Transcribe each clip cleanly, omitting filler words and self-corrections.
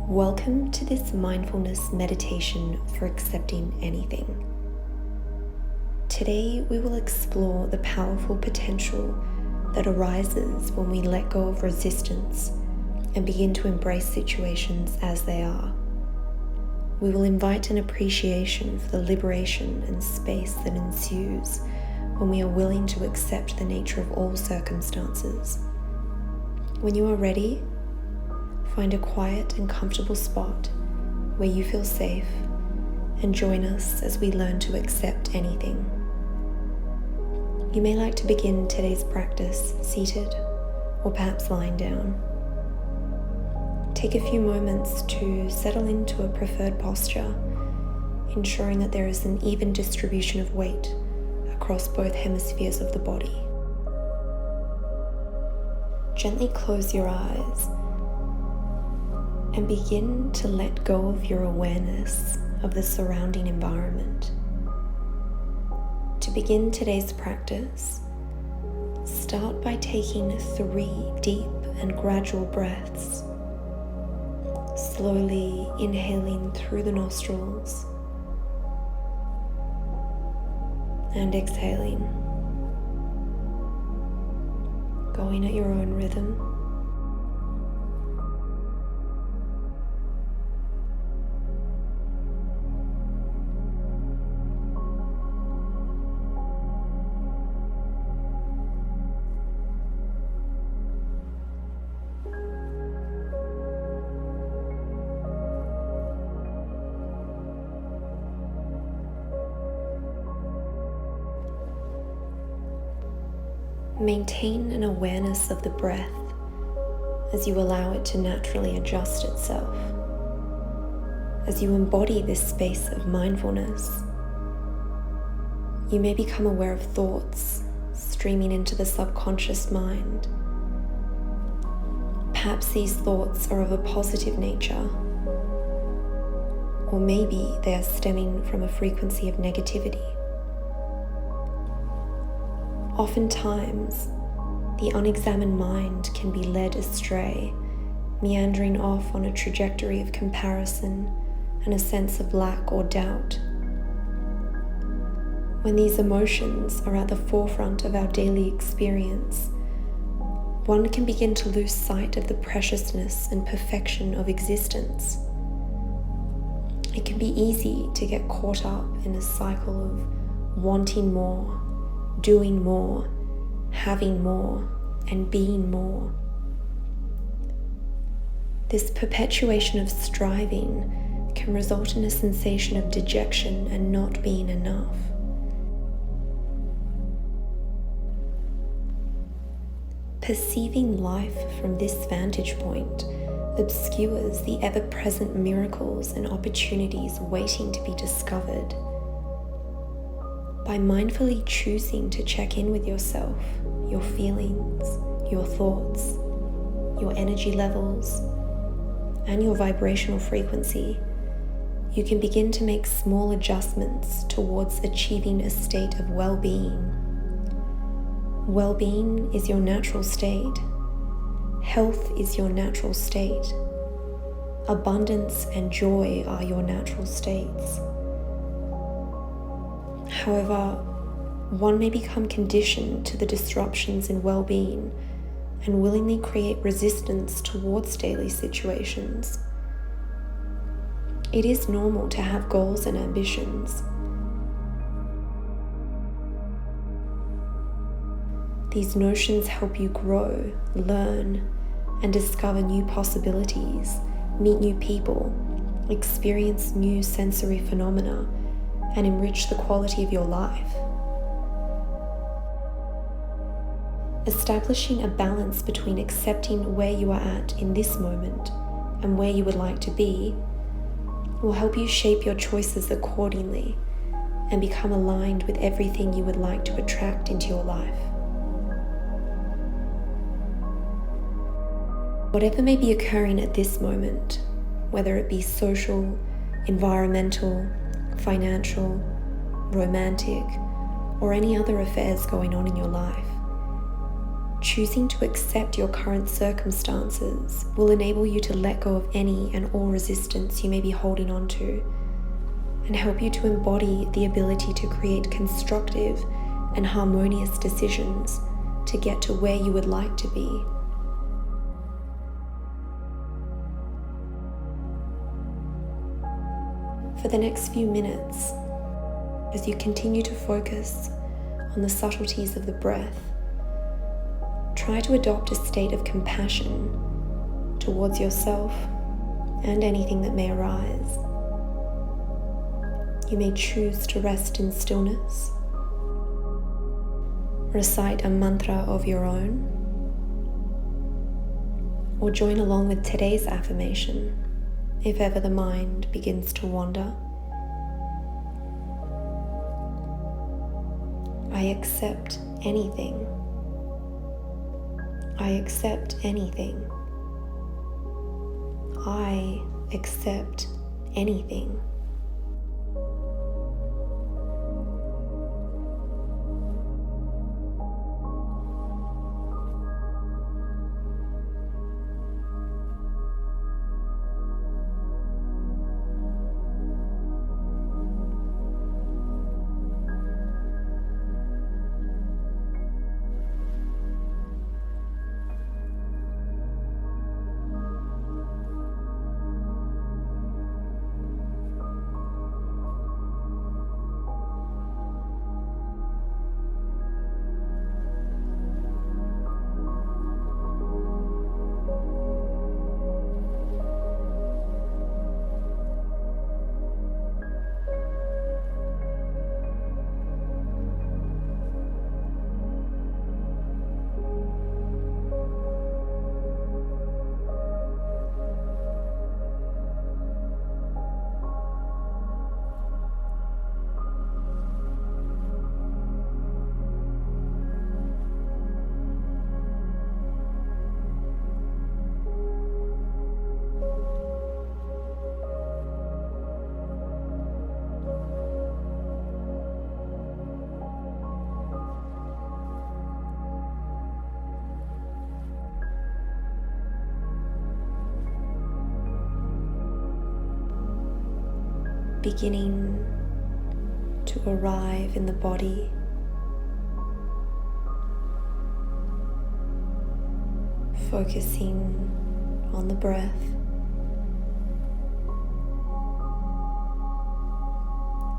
Welcome to this mindfulness meditation for accepting anything. Today we will explore the powerful potential that arises when we let go of resistance and begin to embrace situations as they are. We will invite an appreciation for the liberation and space that ensues when we are willing to accept the nature of all circumstances. When you are ready, find a quiet and comfortable spot where you feel safe and join us as we learn to accept anything. You may like to begin today's practice seated or perhaps lying down. Take a few moments to settle into a preferred posture, ensuring that there is an even distribution of weight across both hemispheres of the body. Gently close your eyes and begin to let go of your awareness of the surrounding environment. To begin today's practice, start by taking 3 deep and gradual breaths, slowly inhaling through the nostrils and exhaling, going at your own rhythm. Maintain an awareness of the breath as you allow it to naturally adjust itself. As you embody this space of mindfulness, you may become aware of thoughts streaming into the subconscious mind. Perhaps these thoughts are of a positive nature, or maybe they are stemming from a frequency of negativity. Oftentimes, the unexamined mind can be led astray, meandering off on a trajectory of comparison and a sense of lack or doubt. When these emotions are at the forefront of our daily experience, one can begin to lose sight of the preciousness and perfection of existence. It can be easy to get caught up in a cycle of wanting more, doing more, having more, and being more. This perpetuation of striving can result in a sensation of dejection and not being enough. Perceiving life from this vantage point obscures the ever-present miracles and opportunities waiting to be discovered. By mindfully choosing to check in with yourself, your feelings, your thoughts, your energy levels, and your vibrational frequency, you can begin to make small adjustments towards achieving a state of well-being. Well-being is your natural state. Health is your natural state. Abundance and joy are your natural states. However, one may become conditioned to the disruptions in well-being and willingly create resistance towards daily situations. It is normal to have goals and ambitions. These notions help you grow, learn, and discover new possibilities, meet new people, experience new sensory phenomena, and enrich the quality of your life. Establishing a balance between accepting where you are at in this moment and where you would like to be will help you shape your choices accordingly and become aligned with everything you would like to attract into your life. Whatever may be occurring at this moment, whether it be social, environmental, financial, romantic, or any other affairs going on in your life, Choosing to accept your current circumstances will enable you to let go of any and all resistance you may be holding on to, and help you to embody the ability to create constructive and harmonious decisions to get to where you would like to be. For the next few minutes, as you continue to focus on the subtleties of the breath, try to adopt a state of compassion towards yourself and anything that may arise. You may choose to rest in stillness, recite a mantra of your own, or join along with today's affirmation if ever the mind begins to wander. I accept anything. I accept anything. I accept anything. Beginning to arrive in the body, focusing on the breath.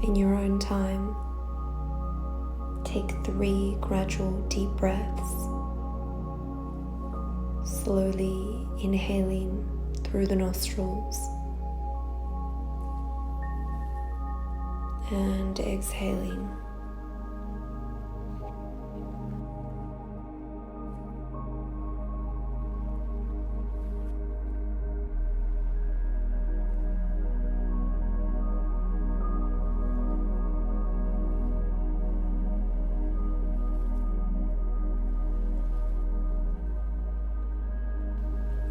In your own time, take 3 gradual deep breaths, slowly inhaling through the nostrils and exhaling.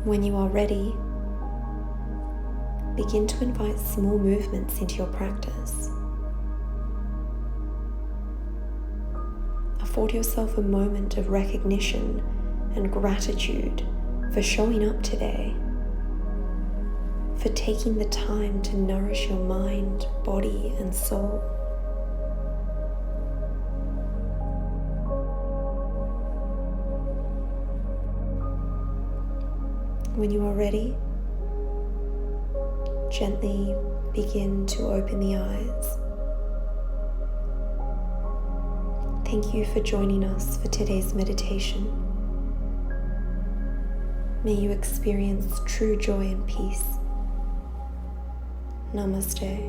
When you are ready, begin to invite small movements into your practice. Afford yourself a moment of recognition and gratitude for showing up today, for taking the time to nourish your mind, body, and soul. When you are ready, gently begin to open the eyes. Thank you for joining us for today's meditation. May you experience true joy and peace. Namaste.